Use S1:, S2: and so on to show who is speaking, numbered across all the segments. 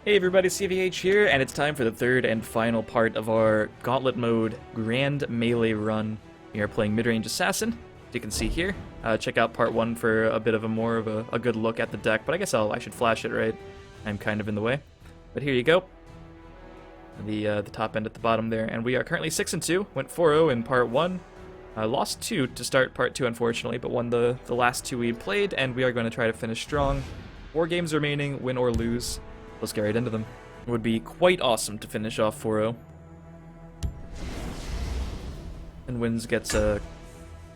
S1: Hey everybody, CVH here, and it's time for the third and final part of our Gauntlet Mode Grand Melee Run. We are playing Mid-Range Assassin, as you can see here. Check out part 1 for a bit of a good look at the deck, but I guess I should flash it, right? I'm kind of in the way. But here you go. The top end at the bottom there, and we are currently 6-2, went 4-0 in part 1. Lost 2 to start part 2, unfortunately, but won the last 2 we played, and we are going to try to finish strong. 4 games remaining, win or lose. Let's get right into them. It would be quite awesome to finish off 4-0. And wins gets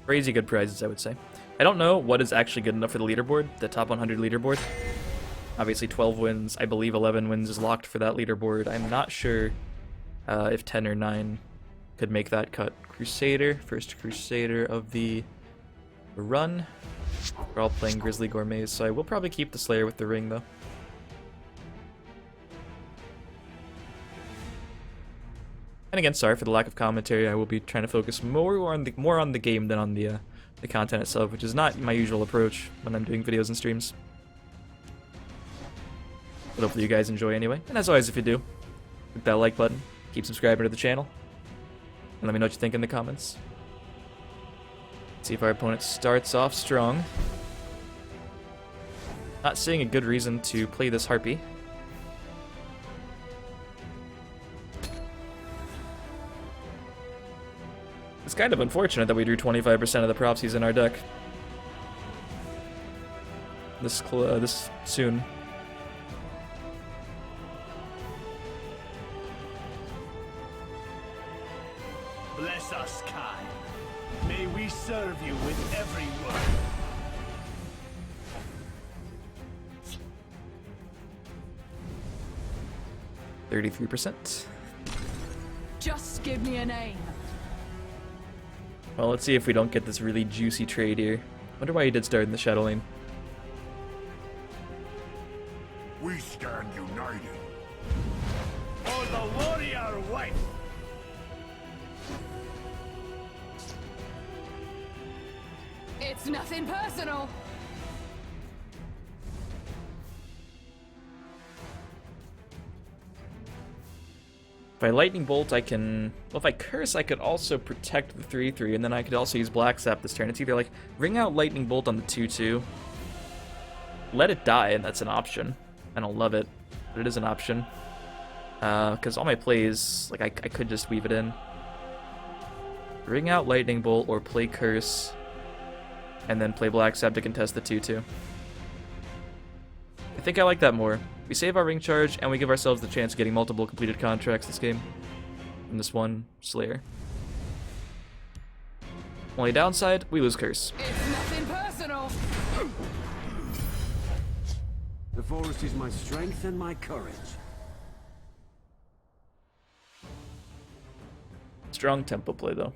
S1: crazy good prizes, I would say. I don't know what is actually good enough for the leaderboard, the top 100 leaderboard. Obviously 12 wins, I believe 11 wins is locked for that leaderboard. I'm not sure if 10 or 9 could make that cut. Crusader, first Crusader of the run. We're all playing Grizzly Gourmets, so I will probably keep the Slayer with the ring though. And again, sorry for the lack of commentary. I will be trying to focus more on the game than on the content itself, which is not my usual approach when I'm doing videos and streams. But hopefully you guys enjoy anyway. And as always, if you do, hit that like button, keep subscribing to the channel, and let me know what you think in the comments. Let's see if our opponent starts off strong. Not seeing a good reason to play this Harpy. It's kind of unfortunate that we drew 25% of the propsies in our deck this soon.
S2: Bless us, kind. May we serve you with every word.
S1: %.
S3: Just give me a name.
S1: Well, let's see if we don't get this really juicy trade here. Wonder why he did start in the Shadow Lane.
S4: We stand united.
S2: For the warrior wife.
S3: It's nothing personal.
S1: If I Lightning Bolt, I can... Well, if I Curse, I could also protect the 3-3, and then I could also use Black Sap this turn. It's either like, ring out Lightning Bolt on the 2-2, let it die, and that's an option. I don't love it, but it is an option. Because all my plays, like, I could just weave it in. Ring out Lightning Bolt, or play Curse, and then play Black Sap to contest the 2-2. I think I like that more. We save our ring charge, and we give ourselves the chance of getting multiple completed contracts this game. And this one, Slayer. Only downside, we lose Curse.
S3: It's nothing personal.
S5: The forest is my strength and my courage.
S1: Strong tempo play, though.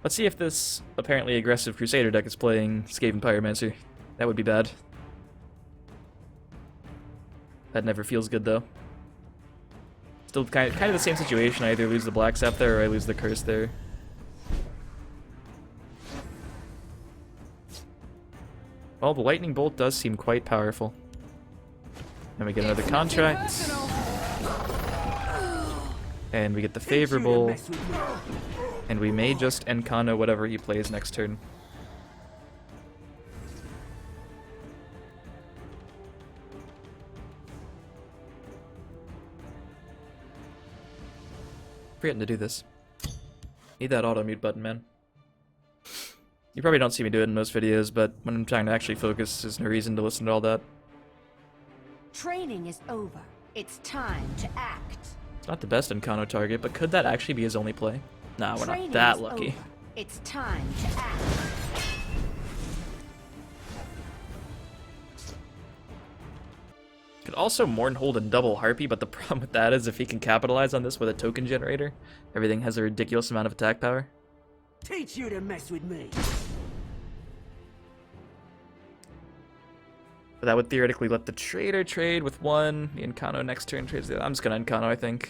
S1: Let's see if this apparently aggressive Crusader deck is playing Skaven Pyromancer. That would be bad. That never feels good, though. Still kind of the same situation. I either lose the Black Sap there or I lose the Curse there. Well, the Lightning Bolt does seem quite powerful. And we get another contract. And we get the favorable. And we may just Encano whatever he plays next turn. Forgetting to do this. Need that auto mute button, man. You probably don't see me do it in most videos, but when I'm trying to actually focus, there's no reason to listen to all that.
S6: Training is over. It's time to act.
S1: It's not the best Encano target, but could that actually be his only play? Nah, we're
S6: Training
S1: not that
S6: is
S1: lucky.
S6: over. It's time to act.
S1: Could also Mournhold and double Harpy, but the problem with that is if he can capitalize on this with a token generator, everything has a ridiculous amount of attack power.
S5: Teach you to mess with me.
S1: But that would theoretically let the trader trade with one, the Encano next turn trades the other. I'm just gonna Encano, I think.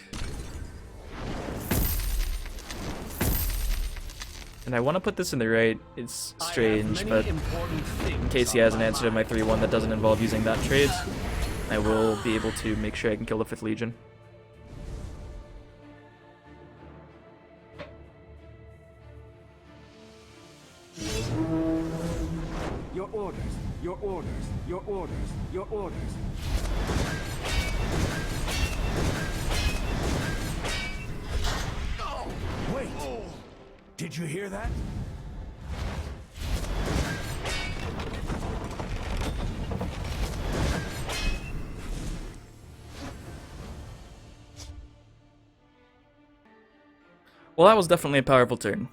S1: And I want to put this in the right. It's strange, but in case he has an answer to my 3-1 that doesn't involve using that trade. I will be able to make sure I can kill the 5th Legion.
S5: Your orders, your orders, your orders, your orders.
S2: Wait! Did you hear that?
S1: Well, that was definitely a powerful turn.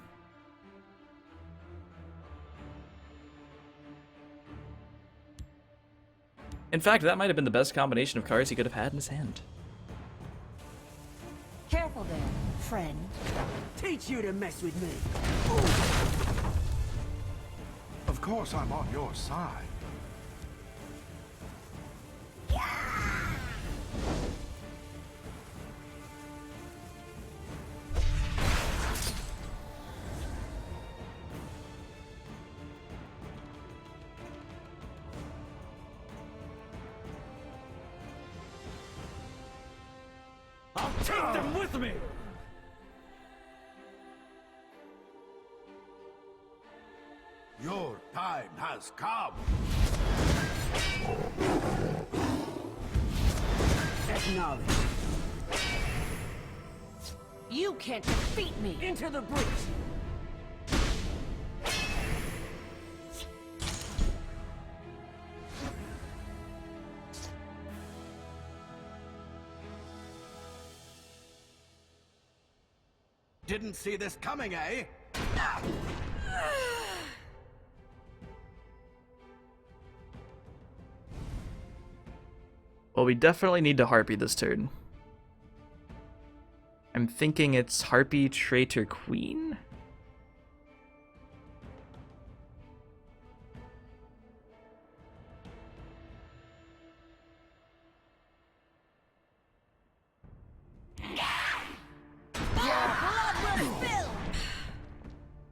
S1: In fact, that might have been the best combination of cards he could have had in his hand.
S6: Careful there, friend.
S5: Teach you to mess with me.
S4: Of course I'm on your side.
S2: I'll take them with me!
S4: Your time has come.
S5: Acknowledge.
S6: You can't defeat me!
S5: Into the breach.
S2: Didn't see this coming, eh?
S1: Well, we definitely need to Harpy this turn. I'm thinking it's Harpy, Traitor, Queen?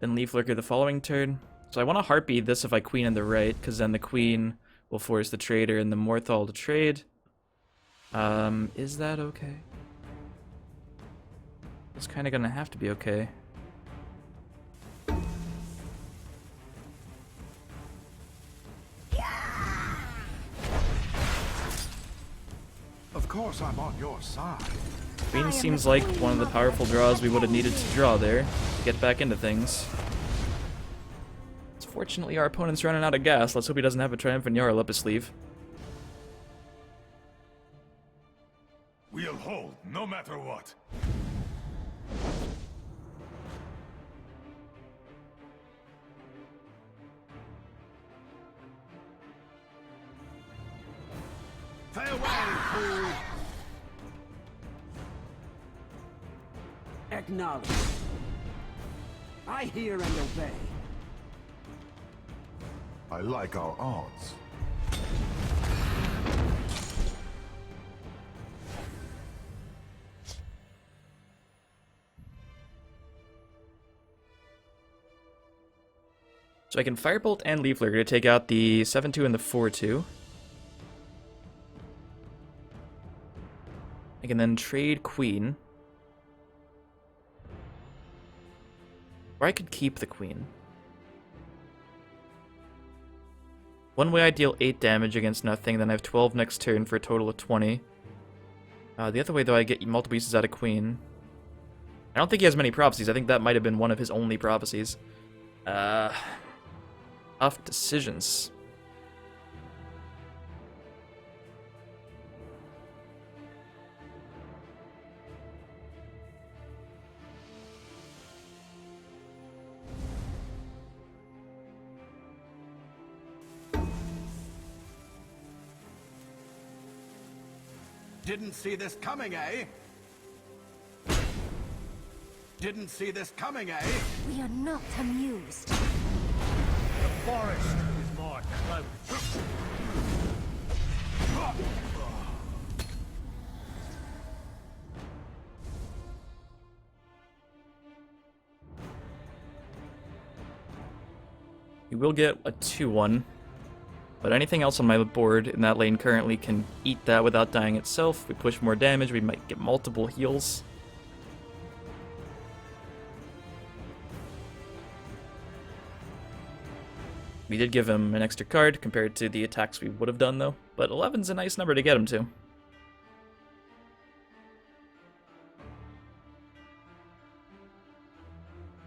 S1: Then Leaf Lurker the following turn. So I want to Harpy this if I Queen on the right, because then the Queen will force the Traitor and the Morthal to trade. Is that okay? It's kind of gonna have to be okay.
S4: Of course I'm on your side.
S1: Queen seems like one of the powerful draws we would have needed to draw there to get back into things. Fortunately, our opponent's running out of gas. Let's hope he doesn't have a Triumphant Jarl up his sleeve.
S4: We'll hold no matter what.
S2: Farewell, fool!
S5: Acknowledge. I hear and obey.
S4: I like our odds.
S1: So I can Firebolt and Leaf Lurker to take out the 7-2 and the 4-2. I can then trade Queen. Or I could keep the Queen. One way I deal 8 damage against nothing, then I have 12 next turn for a total of 20. The other way, though, I get multiple uses out of Queen. I don't think he has many prophecies. I think that might have been one of his only prophecies. Tough decisions.
S2: Didn't see this coming, eh? Didn't see this coming, eh?
S6: We are not amused.
S2: The forest is more close.
S1: You will get a 2-1. But anything else on my board in that lane currently can eat that without dying itself. We push more damage, we might get multiple heals. We did give him an extra card compared to the attacks we would have done though, but 11's a nice number to get him to.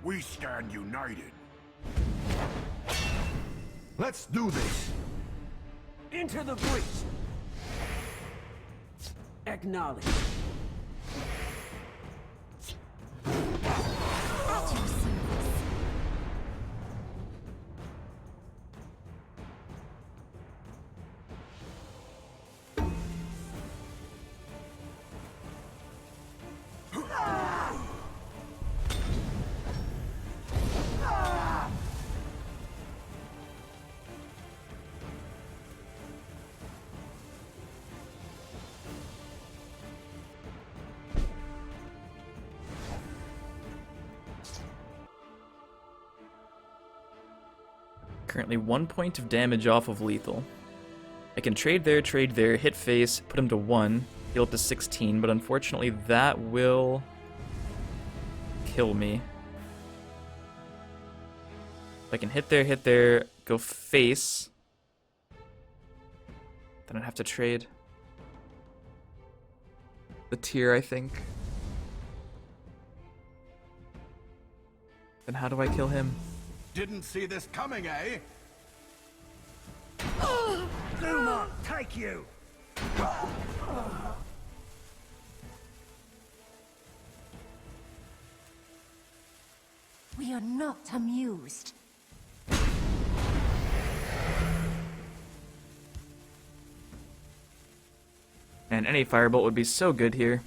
S4: We stand united. Let's do this.
S5: Into the breach. Acknowledge.
S1: Currently 1 point of damage off of lethal. I can trade there, hit face, put him to 1, heal up to 16, but unfortunately that will kill me. If I can hit there, go face, then I'd have to trade the tier, I think. Then how do I kill him?
S4: Didn't see this coming, eh?
S5: Duma, take you!
S6: We are not amused.
S1: And any firebolt would be so good here.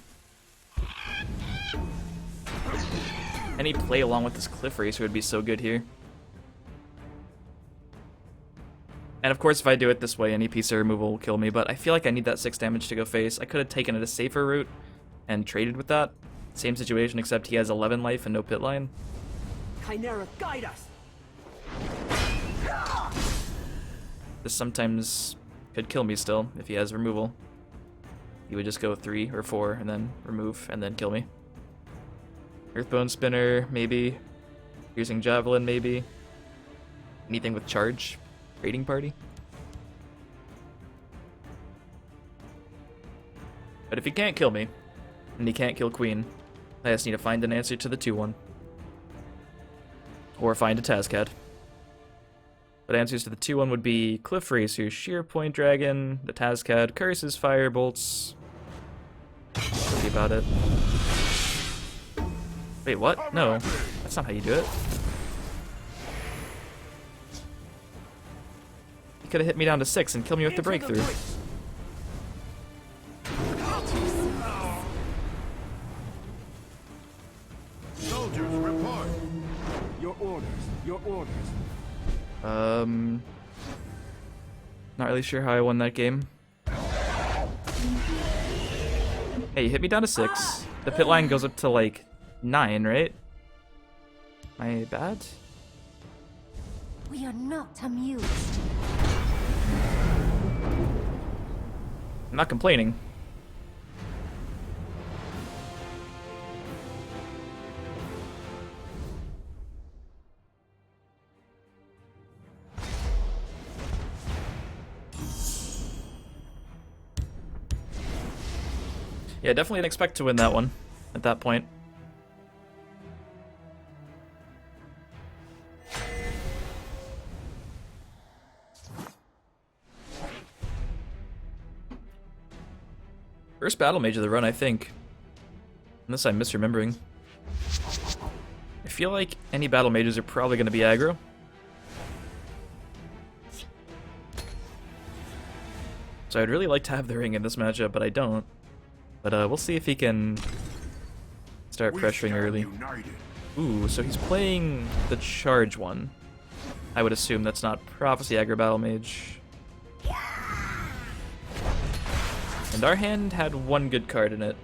S1: Any play along with this Cliff Racer would be so good here. And of course, if I do it this way, any piece of removal will kill me, but I feel like I need that 6 damage to go face. I could have taken it a safer route and traded with that. Same situation, except he has 11 life and no pit line.
S5: Chimera, guide us!
S1: This sometimes could kill me still, if he has removal. He would just go 3 or 4 and then remove and then kill me. Earthbone Spinner, maybe. Piercing Javelin, maybe. Anything with charge. Raiding Party. But if he can't kill me, and he can't kill Queen, I just need to find an answer to the 2-1. Or find a Tazcad. But answers to the 2-1 would be Cliff Racer, Sheer Point Dragon, the Tazcad, Curses, Firebolts. That'd be about it. Wait, what? No, that's not how you do it. You could have hit me down to 6 and killed me with the breakthrough.
S4: Soldiers, report.
S5: Your orders, your orders.
S1: Not really sure how I won that game. Hey, you hit me down to 6. The pit line goes up to like 9, right? Am I bad?
S6: We are not amused.
S1: I'm not complaining. Yeah, definitely didn't expect to win that one at that point. First battle mage of the run, I think. Unless I'm misremembering. I feel like any battle mages are probably going to be aggro. So I'd really like to have the ring in this matchup, but I don't. But we'll see if he can start pressuring early. Ooh, so he's playing the charge one. I would assume that's not Prophecy Aggro Battle Mage. And our hand had one good card in it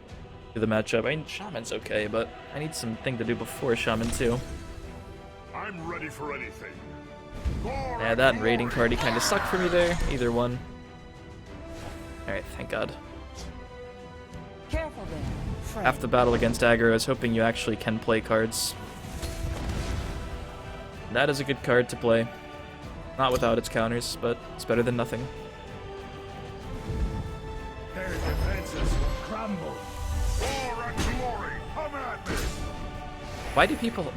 S1: to the matchup. I mean, Shaman's okay, but I need something to do before Shaman too.
S4: I'm ready for anything.
S1: Yeah, that and raiding party kind of sucked for me there. Either one. Alright, thank God.
S6: Careful there, friend.
S1: Half the battle against aggro is hoping you actually can play cards. That is a good card to play. Not without its counters, but it's better than nothing.
S2: Their defenses will crumble.
S4: War and glory, come at me!
S1: Why do people...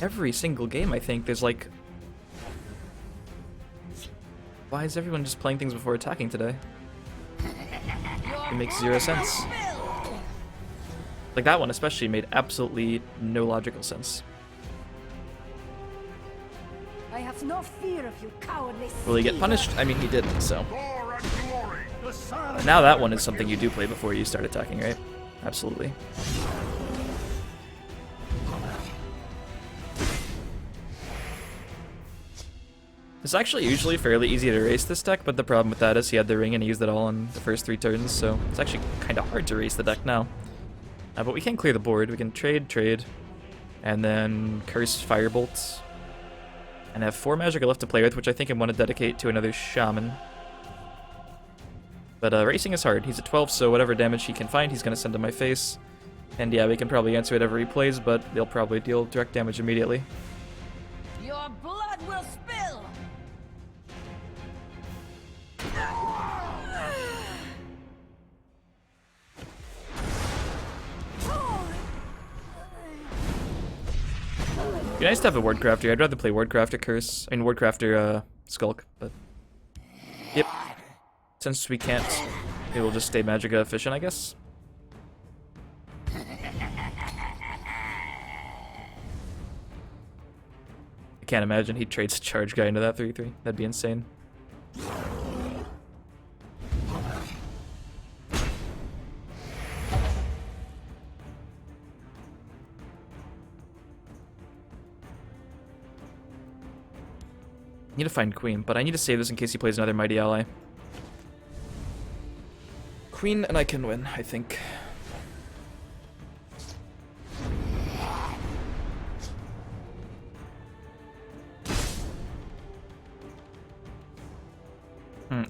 S1: Every single game, I think, there's like... Why is everyone just playing things before attacking today? It makes zero sense. Like that one especially made absolutely no logical sense.
S6: I have no fear of you, cowardly.
S1: Will he get punished? I mean, he didn't, so...
S4: War and glory!
S2: The silent
S1: Now that one is something you do play before you start attacking, right? Absolutely. It's actually usually fairly easy to race this deck, but the problem with that is he had the ring and he used it all in the first 3 turns, so it's actually kind of hard to race the deck now. But we can clear the board. We can trade, and then curse Firebolt. And have 4 Magica left to play with, which I think I want to dedicate to another Shaman. But racing is hard. He's at 12, so whatever damage he can find, he's going to send to my face. And yeah, we can probably answer whatever he plays, but they'll probably deal direct damage immediately.
S6: Your blood will spill.
S1: It'd be nice to have a Wardcrafter. I'd rather play Wardcrafter Curse. I mean, Wardcrafter Skulk, but... Yep. Since we can't, it will just stay Magica efficient, I guess. I can't imagine he trades a charge guy into that 3-3. That'd be insane. I need to find Queen, but I need to save this in case he plays another Mighty Ally. Queen and I can win, I think.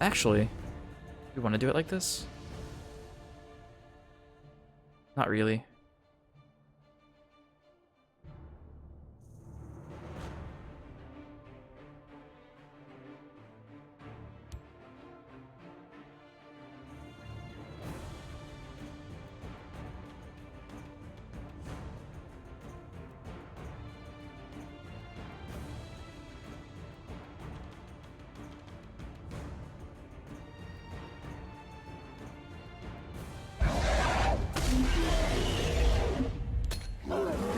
S1: Actually, we want to do it like this? Not really.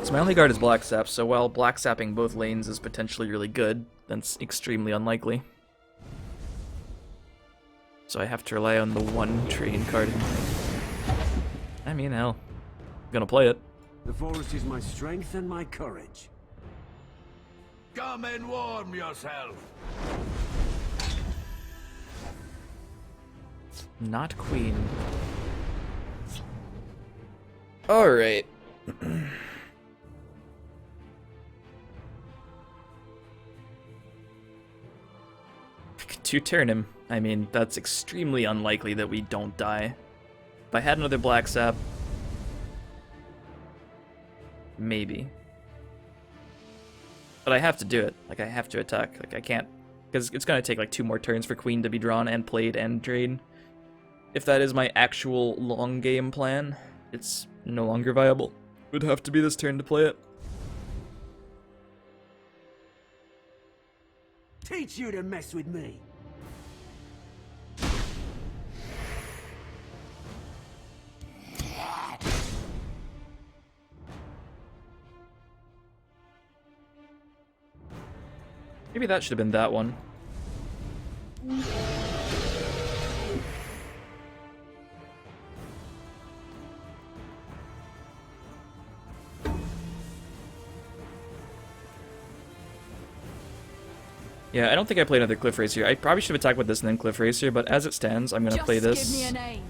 S1: So my only guard is Black Sap, so while Black Sapping both lanes is potentially really good, that's extremely unlikely. So I have to rely on the one train card. I mean, hell, I'm gonna play it.
S5: The forest is my strength and my courage.
S2: Come and warm yourself.
S1: Not Queen. Alright. To turn him. I mean, that's extremely unlikely that we don't die. If I had another Black Sap, maybe. But I have to do it. Like, I have to attack. Like, I can't... Because it's going to take, like, 2 more turns for Queen to be drawn and played and drained. If that is my actual long game plan, it's no longer viable. It would have to be this turn to play it.
S5: Teach you to mess with me.
S1: Maybe that should have been that one. Yeah, I don't think I played another Cliff Racer. I probably should have attacked with this and then Cliff Racer, but as it stands, I'm gonna play this.
S3: Give me a name.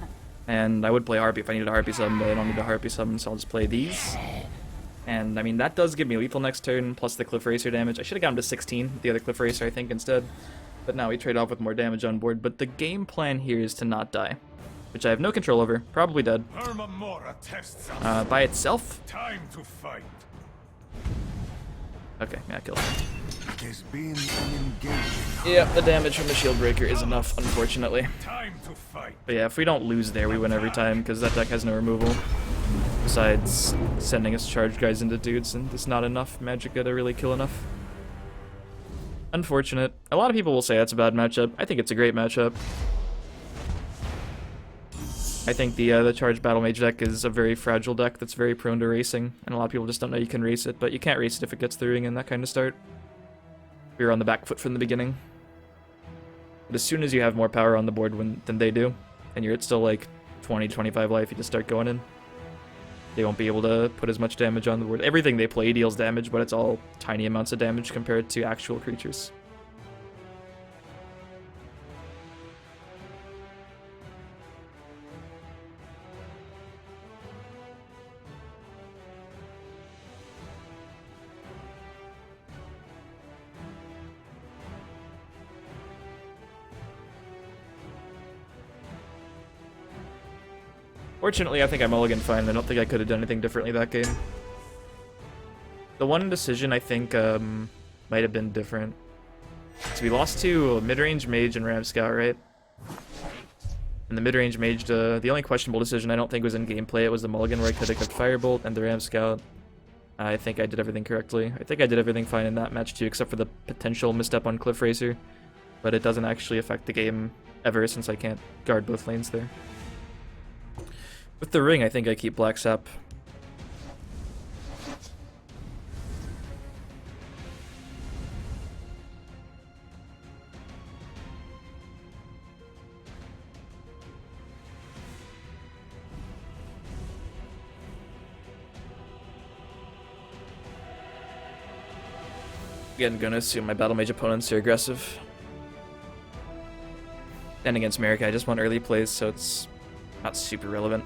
S1: And I would play Harpy if I needed a Harpy summon, but I don't need a Harpy summon, so I'll just play these. And I mean, that does give me lethal next turn, plus the Cliff Racer damage. I should have gotten to 16 with the other Cliff Racer, I think, instead. But now we trade off with more damage on board. But the game plan here is to not die, which I have no control over. Probably dead. By itself?
S2: Time to fight.
S1: Okay, yeah, kill it.
S4: It has been an engaging.
S1: Yeah, the damage from the Shield Breaker is enough, unfortunately.
S2: Time to fight.
S1: But yeah, if we don't lose there, we win every time, because that deck has no removal. Besides sending us charge guys into dudes, and it's not enough Magicka to really kill enough. Unfortunate. A lot of people will say that's a bad matchup. I think it's a great matchup. I think the Charge Battle Mage deck is a very fragile deck that's very prone to racing, and a lot of people just don't know you can race it, but you can't race it if it gets the ring and that kind of start. We were on the back foot from the beginning. But as soon as you have more power on the board than they do, and you're at still like 20-25 life, you just start going in. They won't be able to put as much damage on the board. Everything they play deals damage, but it's all tiny amounts of damage compared to actual creatures. Fortunately, I think I mulliganed fine. I don't think I could have done anything differently that game. The one decision I think might have been different. So we lost to mid-range mage and Ram Scout, right? And the mid-range mage, the only questionable decision I don't think was in gameplay. It was the mulligan where I could have kept Firebolt, and the Ram Scout. I think I did everything correctly. I think I did everything fine in that match too, except for the potential misstep on Cliff Racer. But it doesn't actually affect the game ever, since I can't guard both lanes there. With the ring, I think I keep Black Sap. Again, gonna assume my Battle Mage opponents are aggressive. And against Merrick, I just want early plays, so it's not super relevant.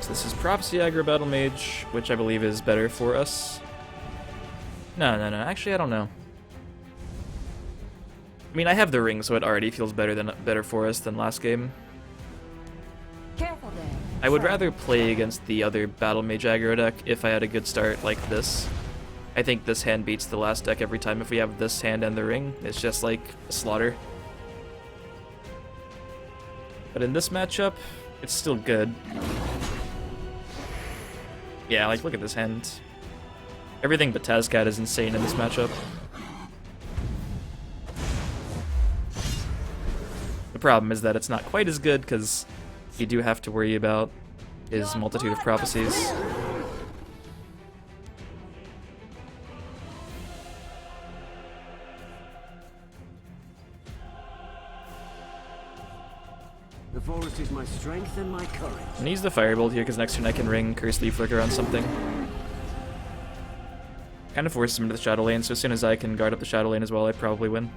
S1: So this is Prophecy Aggro Battle Mage, which I believe is better for us. No, actually I don't know. I mean, I have the ring, so it already feels better for us than last game.
S6: Careful there.
S1: I would rather play against the other Battle Mage aggro deck if I had a good start like this. I think this hand beats the last deck every time if we have this hand and the ring. It's just like a slaughter. But in this matchup, it's still good. Yeah, like, look at this hand. Everything but Tazcat is insane in this matchup. The problem is that it's not quite as good because you do have to worry about his multitude of prophecies.
S5: The forest is my strength and my courage.
S1: And use the Firebolt here because next turn I can ring Curse Leaf Flicker on something. Kind of forces him to the Shadow Lane, so as soon as I can guard up the Shadow Lane as well, I probably win.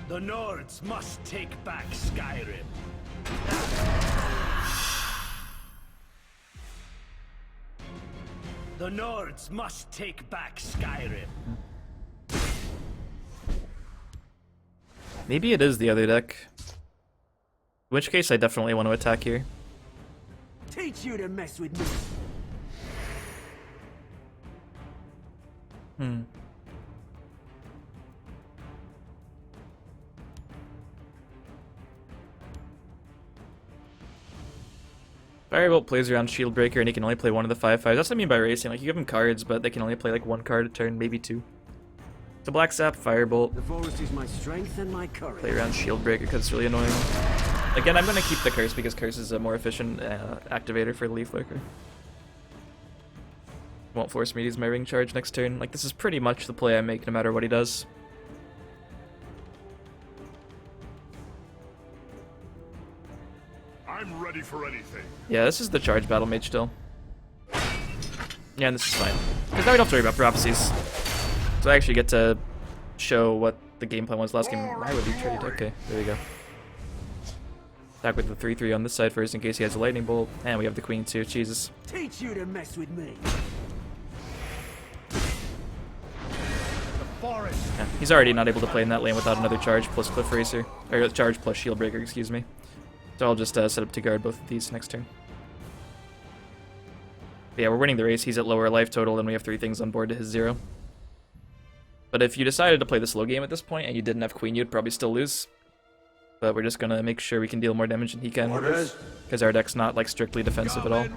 S2: The Nords must take back Skyrim. The Nords must take back Skyrim.
S1: Maybe it is the other deck. In which case I definitely want to attack here.
S5: Teach you to mess with me.
S1: Firebolt plays around Shield Breaker and he can only play one of the 5/5s. That's what I mean by racing. Like, you give him cards, but they can only play like one card a turn, maybe two. So Black Sap, Firebolt.
S5: The forest is my strength and my courage.
S1: Play around Shield Breaker because it's really annoying. Again, I'm going to keep the Curse because Curse is a more efficient activator for the Leaf Flicker. Won't force me to use my Ring Charge next turn. Like, this is pretty much the play I make no matter what he does.
S2: I'm ready for anything.
S1: Yeah, this is the Charge Battle Mage still. Yeah, and this is fine. Because now we don't have to worry about prophecies. So I actually get to show what the game plan was last game. Why would he trade? Okay, there we go. Attack with the 3/3 on this side first in case he has a lightning bolt. And we have the queen too, Jesus.
S5: Teach you to mess with me.
S1: Yeah, he's already not able to play in that lane without another charge plus Cliff Racer. Or charge plus Shield Breaker, excuse me. So I'll just set up to guard both of these next turn. But yeah, we're winning the race. He's at lower life total, and we have 3 things on board to his 0. But if you decided to play the slow game at this point and you didn't have queen, you'd probably still lose. But we're just gonna make sure we can deal more damage than he can. Because our deck's not like strictly defensive at all.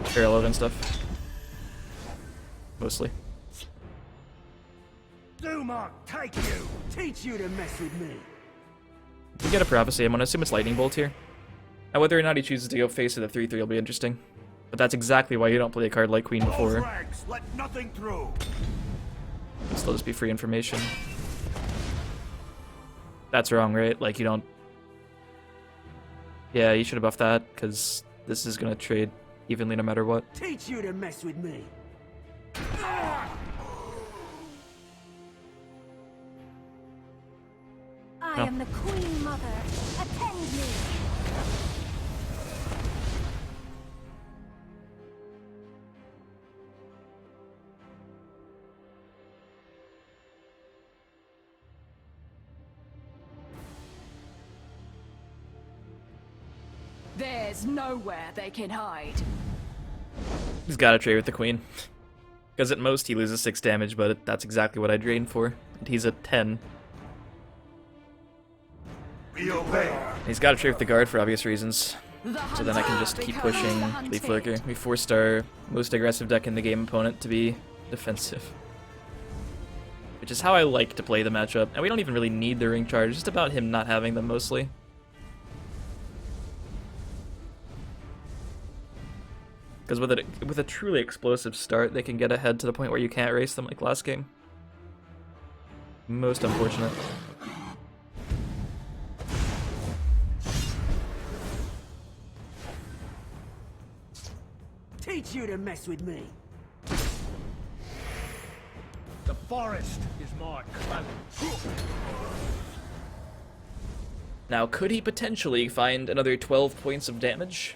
S1: Parallel and stuff. Mostly.
S5: Dumont, take you. Teach you to mess with me.
S1: We get a prophecy. I'm gonna assume it's lightning bolt here. Now whether or not he chooses to go face of the 3/3 will be interesting. But that's exactly why you don't play a card like Queen before.
S2: Let nothing through.
S1: It'll still just be free information. That's wrong, right? Like you don't... Yeah, you should have buffed that, because this is gonna trade evenly no matter what.
S5: Teach you to mess with me.
S6: I am the Queen Mother. Attend me.
S3: There's nowhere they can hide.
S1: He's gotta trade with the queen. Because at most he loses 6 damage, but that's exactly what I drained for. And he's at 10. He's gotta trade with the guard for obvious reasons. So then I can just keep pushing Leaf Lurker. We forced our most aggressive deck in the game opponent to be defensive. Which is how I like to play the matchup. And we don't even really need the ring charge, it's just about him not having them mostly. Because with a truly explosive start, they can get ahead to the point where you can't race them like last game. Most unfortunate.
S5: Teach you to mess with me.
S2: The forest is my clan.
S1: Now, could he potentially find another 12 points of damage?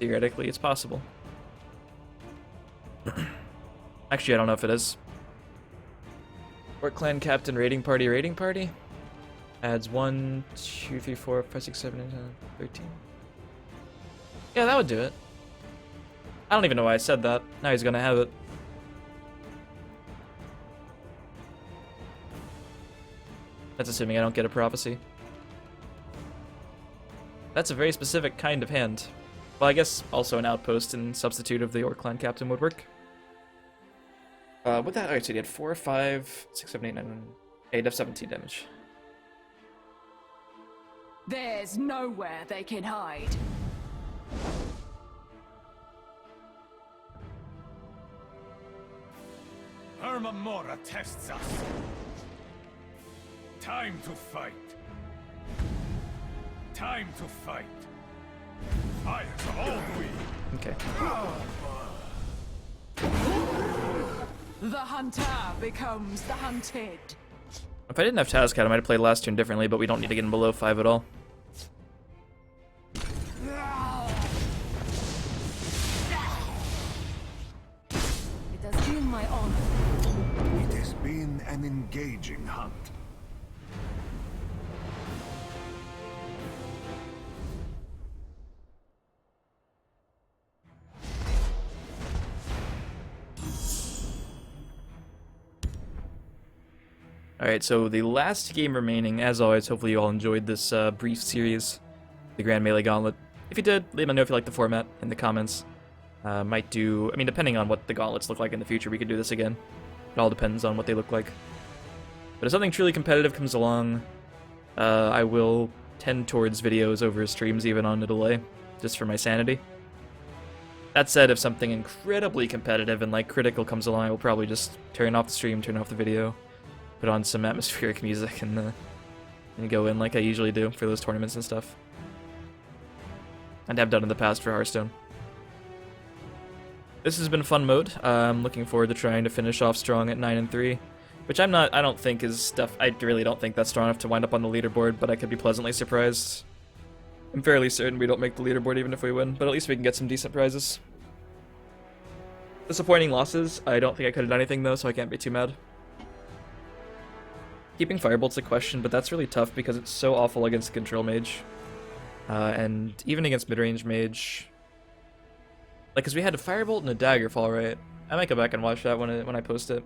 S1: Theoretically, it's possible. Actually, I don't know if it is. Orc Clan Captain Raiding Party. Adds 1, 2, 3, 4, 5, 6, 7, 8, 9, 13. Yeah, that would do it. I don't even know why I said that. Now he's gonna have it. That's assuming I don't get a prophecy. That's a very specific kind of hand. Well, I guess also an outpost in substitute of the Orc Clan Captain would work. With that, alright, so he had 4, 5, 6, 7, 8, 9, 8 of 17 damage.
S3: There's nowhere they can hide.
S2: Hermamora tests us. Time to fight. Time to fight. Fire all we.
S1: Okay.
S3: The hunter becomes the hunted.
S1: If I didn't have Tazcat, I might have played last turn differently, but we don't need to get him below 5 at all.
S6: It has been my honor.
S4: It has been an engaging hunt.
S1: Alright, so the last game remaining, as always, hopefully you all enjoyed this brief series, the Grand Melee Gauntlet. If you did, let me know if you like the format in the comments. Might do, I mean, depending on what the gauntlets look like in the future, we could do this again. It all depends on what they look like. But if something truly competitive comes along, I will tend towards videos over streams even on a delay, just for my sanity. That said, if something incredibly competitive and like critical comes along, I will probably just turn off the stream, turn off the video, put on some atmospheric music, and go in like I usually do for those tournaments and stuff. And have done in the past for Hearthstone. This has been a fun mode. I'm looking forward to trying to finish off strong at 9 and 3, which I don't think is stuff. I really don't think that's strong enough to wind up on the leaderboard, but I could be pleasantly surprised. I'm fairly certain we don't make the leaderboard even if we win, but at least we can get some decent prizes. Disappointing losses. I don't think I could have done anything though, so I can't be too mad. Keeping Firebolt's a question, but that's really tough because it's so awful against Control Mage. And even against Midrange Mage. Like, because we had a Firebolt and a Daggerfall, right? I might go back and watch that when I post it.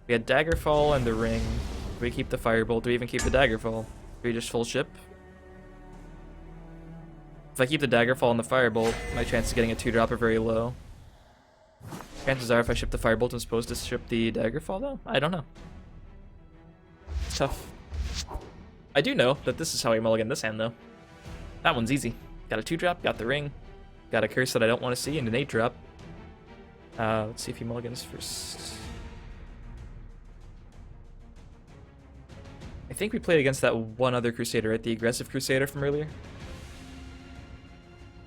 S1: We had Daggerfall and the Ring. Do we keep the Firebolt? Do we even keep the Daggerfall? Do we just full ship? If I keep the Daggerfall and the Firebolt, my chance of getting a 2-drop are very low. Chances are if I ship the Firebolt, I'm supposed to ship the Daggerfall, though? I don't know. It's tough. I do know that this is how I mulligan this hand, though. That one's easy. Got a 2-drop, got the Ring, got a curse that I don't want to see, and an 8-drop. Let's see if he mulligans first. I think we played against that one other Crusader, right? The aggressive Crusader from earlier?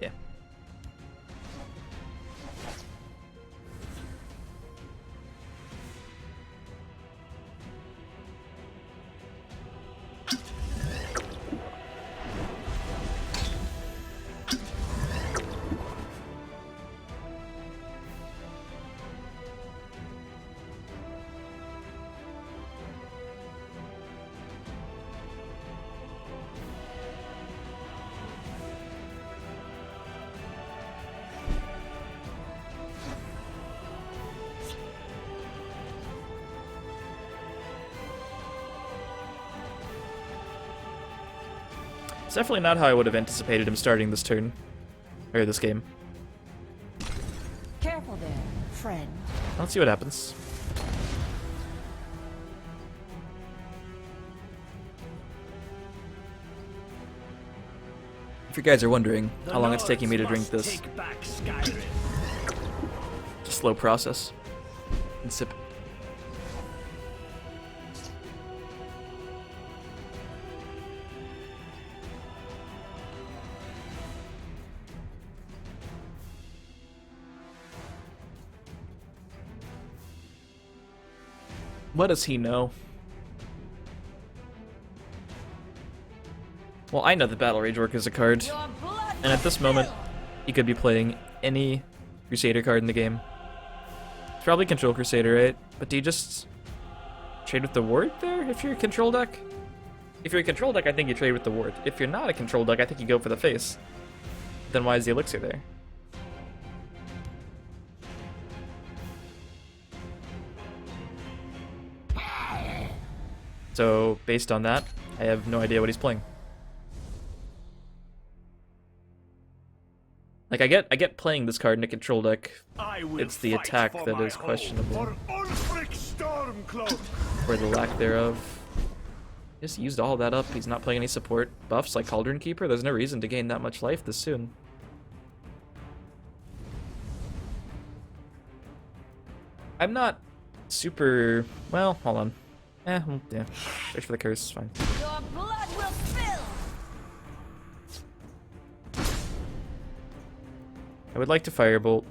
S1: Yeah. It's definitely not how I would have anticipated him starting this turn. Or this game.
S6: Careful there, friend.
S1: Let's see what happens. If you guys are wondering how long it's taking me to drink this,
S2: Take back Skyrim.
S1: it's a slow process. And sip. What does he know? Well, I know that Battle Rage Work is a card, and at this moment, he could be playing any Crusader card in the game. It's probably Control Crusader, right? But do you just trade with the Ward there if you're a Control deck? If you're a Control deck, I think you trade with the Ward. If you're not a Control deck, I think you go for the face. Then why is the Elixir there? So, based on that, I have no idea what he's playing. Like, I get playing this card in a Control deck. It's the attack that is questionable. Or the lack thereof. Just used all that up. He's not playing any support buffs like Cauldron Keeper. There's no reason to gain that much life this soon. I'm not super... Well, hold on. Yeah. Search for the curse, it's fine.
S6: Your blood will spill.
S1: I would like to Firebolt.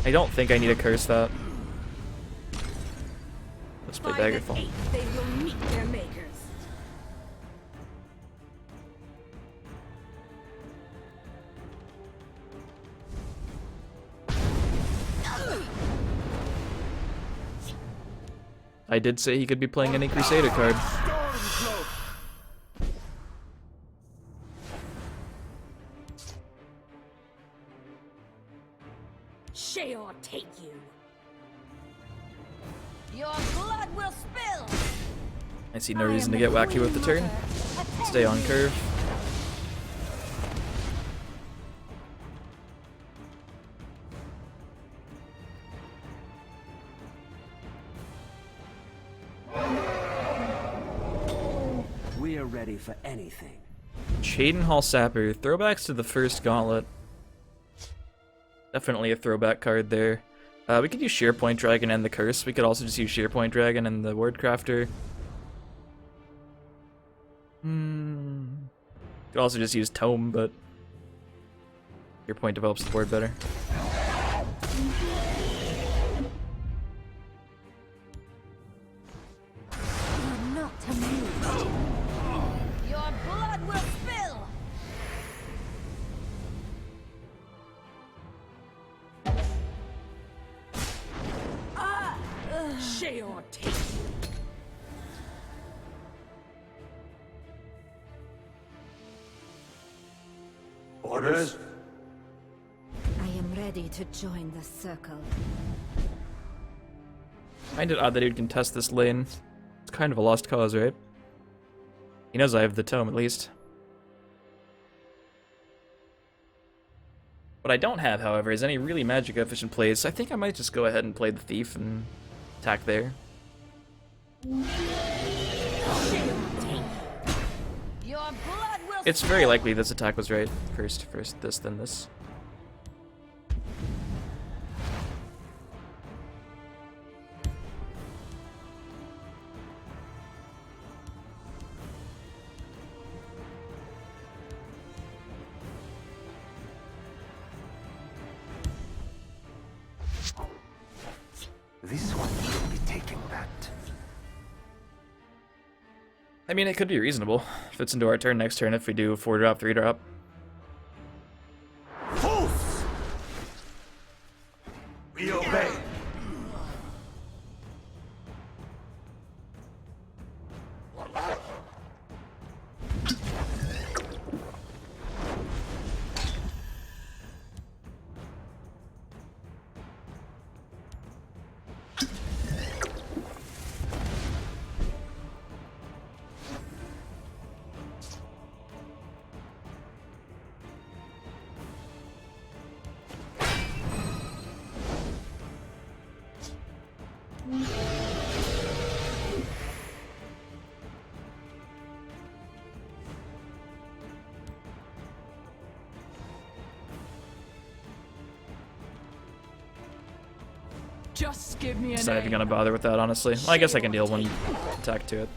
S1: I don't think I need to curse that. Let's play Daggerfall.
S6: They will meet their makers.
S1: I did say he could be playing any Crusader card.
S6: Sheol take you. Your blood will spill.
S1: I see no reason to get wacky with the turn. Stay on curve.
S5: We are ready for anything.
S1: Cheydinhal Sapper. Throwbacks to the first Gauntlet. Definitely a throwback card there. We could use Shearpoint Dragon and the Curse. We could also just use Shearpoint Dragon and the Wordcrafter. Could also just use Tome, but... Your point develops the board better.
S6: You're not amused. Your blood will spill!
S3: Share your teeth.
S2: Orders?
S6: I am ready to join the circle.
S1: Find it odd that he would contest this lane. It's kind of a lost cause, right? He knows I have the tome, at least. What I don't have, however, is any really magic-efficient plays, so I think I might just go ahead and play the Thief and attack there.
S6: Your blood will
S1: It's very likely this attack was right. First this, then this.
S2: This one will be taking that.
S1: I mean, it could be reasonable. Fits into our turn next turn if we do 4-drop, 3-drop.
S2: Pulse! We obey.
S3: Just give me
S1: Just
S3: an
S1: not even gonna bother with that, honestly. Well, I guess I can deal one attack to it.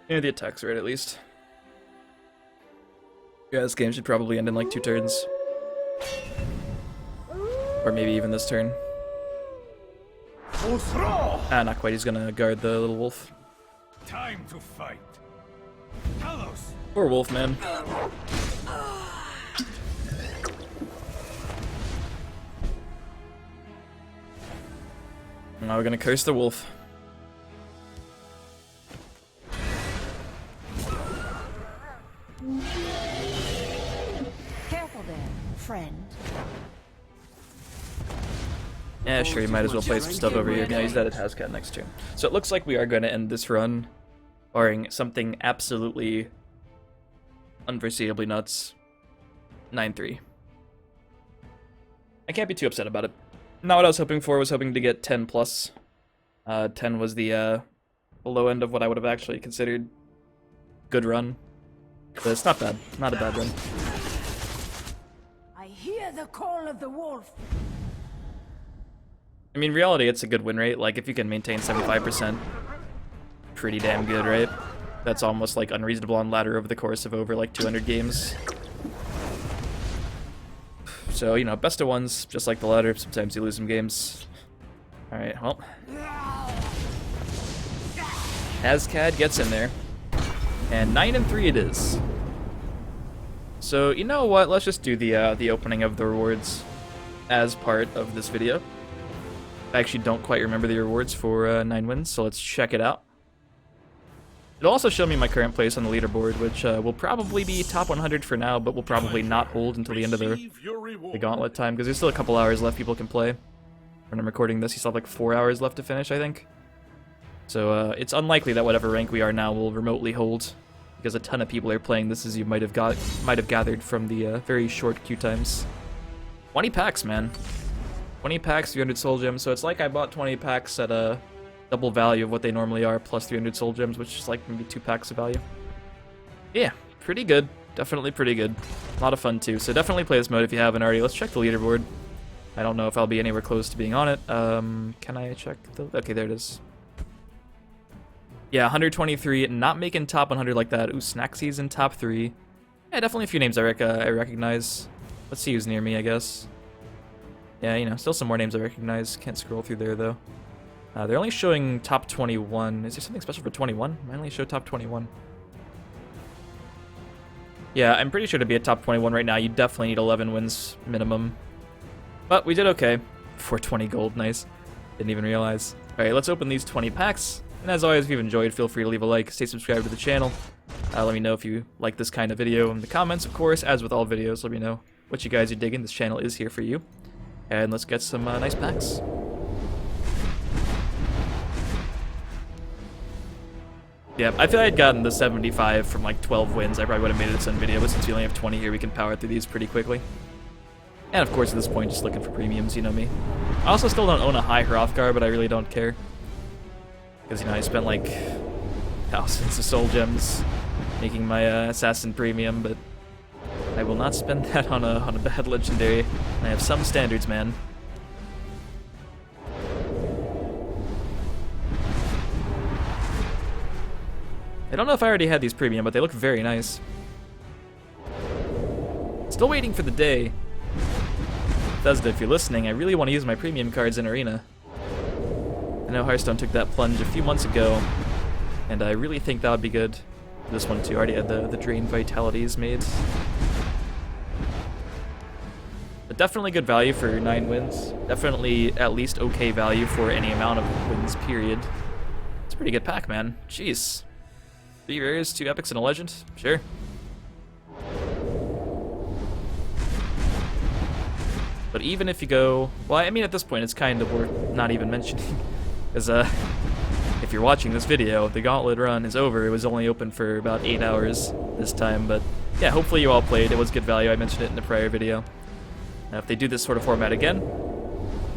S1: Yeah, the attack's right, at least. Yeah, this game should probably end in like 2 turns. Or maybe even this turn. Ah, not quite. He's gonna guard the little wolf.
S2: Time to fight. Talos!
S1: Poor wolf, man. Now we're gonna curse the wolf.
S6: Careful there, friend.
S1: Yeah, sure, you might as well play some stuff over here. Yeah, he's dead at Hazcat next turn. So it looks like we are going to end this run, barring something absolutely unforeseeably nuts. 9-3. I can't be too upset about it. Not what I was hoping for. I was hoping to get 10 plus. 10 was the low end of what I would have actually considered good run. But it's not bad. Not a bad run.
S6: I hear the call of the wolf.
S1: I mean, reality, it's a good win rate. Like, if you can maintain 75%, pretty damn good, right? That's almost, like, unreasonable on ladder over the course of over, like, 200 games. So, you know, best of ones, just like the ladder. Sometimes you lose some games. Alright, well. Hazcad gets in there. And 9-3 it is. So, you know what? Let's just do the opening of the rewards as part of this video. I actually don't quite remember the rewards for 9 wins, so let's check it out. It'll also show me my current place on the leaderboard, which will probably be top 100 for now, but will probably not hold until the end of the gauntlet time, because there's still a couple hours left people can play. When I'm recording this, you still have like 4 hours left to finish, I think. So it's unlikely that whatever rank we are now will remotely hold, because a ton of people are playing this, as you might have gathered from the very short queue times. 20 packs, man. 20 packs, 300 soul gems, so it's like I bought 20 packs at a double value of what they normally are, plus 300 soul gems, which is like maybe 2 packs of value. Yeah, pretty good. Definitely pretty good. A lot of fun too, so definitely play this mode if you haven't already. Let's check the leaderboard. I don't know if I'll be anywhere close to being on it. Can I check the... Okay, there it is. Yeah, 123, not making top 100 like that. Ooh, Snaxy's in top 3. Yeah, definitely a few names I recognize. Let's see who's near me, I guess. Yeah, you know, still some more names I recognize. Can't scroll through there, though. They're only showing top 21. Is there something special for 21? I only show top 21. Yeah, I'm pretty sure to be a top 21 right now, you definitely need 11 wins minimum. But we did okay. 420 gold, nice. Didn't even realize. Alright, let's open these 20 packs. And as always, if you've enjoyed, feel free to leave a like, stay subscribed to the channel. Let me know if you like this kind of video in the comments, of course. As with all videos, let me know what you guys are digging. This channel is here for you. And let's get some nice packs. Yeah, I feel like I'd gotten the 75 from like 12 wins. I probably would have made it a Sun video, but since we only have 20 here, we can power through these pretty quickly. And of course, at this point, just looking for premiums, you know me. I also still don't own a high Hrothgar, but I really don't care. Because, you know, I spent like thousands of soul gems making my assassin premium, but I will not spend that on a bad legendary. I have some standards, man. I don't know if I already had these premium, but they look very nice. Still waiting for the day. Bethesda, if you're listening, I really want to use my premium cards in Arena. I know Hearthstone took that plunge a few months ago, and I really think that would be good. This one too, I already had the Drain Vitalities made. But definitely good value for 9 wins. Definitely at least okay value for any amount of wins, period. It's a pretty good pack, man. Jeez. 3 rares, 2 epics, and a legend? Sure. But even if you go... Well, I mean, at this point, it's kind of worth not even mentioning. Because, if you're watching this video, the Gauntlet Run is over. It was only open for about 8 hours this time. But, yeah, hopefully you all played. It was good value. I mentioned it in the prior video. Now, if they do this sort of format again,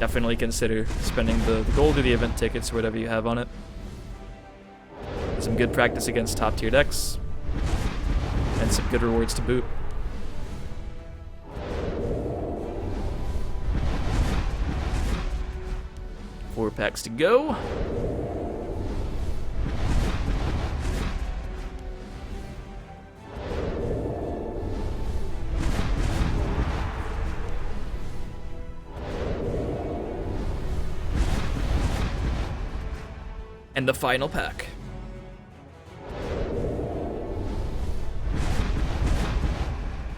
S1: definitely consider spending the gold or the event tickets or whatever you have on it. Some good practice against top tier decks, and some good rewards to boot. Four packs to go. And the final pack.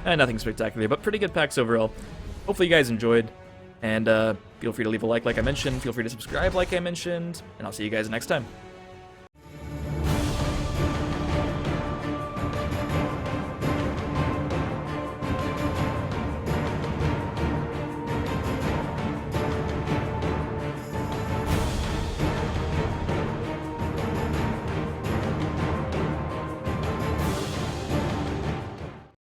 S1: Nothing spectacular, but pretty good packs overall. Hopefully you guys enjoyed, and feel free to leave a like I mentioned, feel free to subscribe like I mentioned, and I'll see you guys next time.